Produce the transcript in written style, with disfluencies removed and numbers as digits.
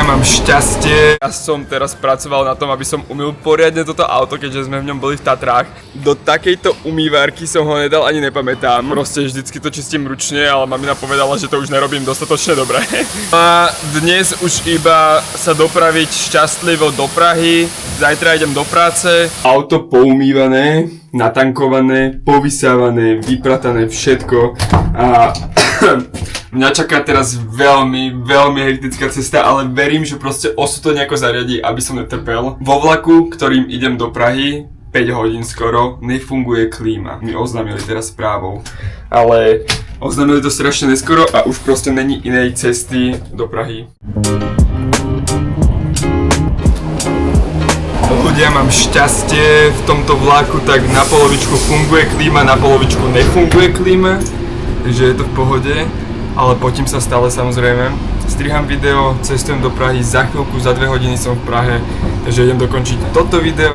ja mám šťastie. Ja som teraz pracoval na tom, aby som umyl poriadne toto auto, keďže sme v ňom boli v Tatrách. Do takejto umývárky som ho nedal ani nepamätám. Proste vždycky to čistím ručne, ale mamina povedala, že to už nerobím dostatočne dobre. A dnes už iba sa dopraviť šťastlivo do Prahy. Zajtra idem do práce. Auto poumývané, natankované, povysávané, vypratané, všetko. A mňa čaká teraz veľmi hektická cesta, ale verím, že proste osu to nejako zariadí, aby som netrpel. Vo vlaku, ktorým idem do Prahy, 5 hodín skoro, nefunguje klíma. Mi oznámili teraz správou. Ale oznámili to strašne neskoro a už proste není inej cesty do Prahy. Ľudia, mám šťastie v tomto vlaku, tak na polovičku funguje klíma, na polovičku nefunguje klíma. Takže je to v pohode, ale potím sa stále samozrejme. Striham video, cestujem do Prahy, za chvíľku, za 2 hodiny som v Prahe, takže idem dokončiť toto video.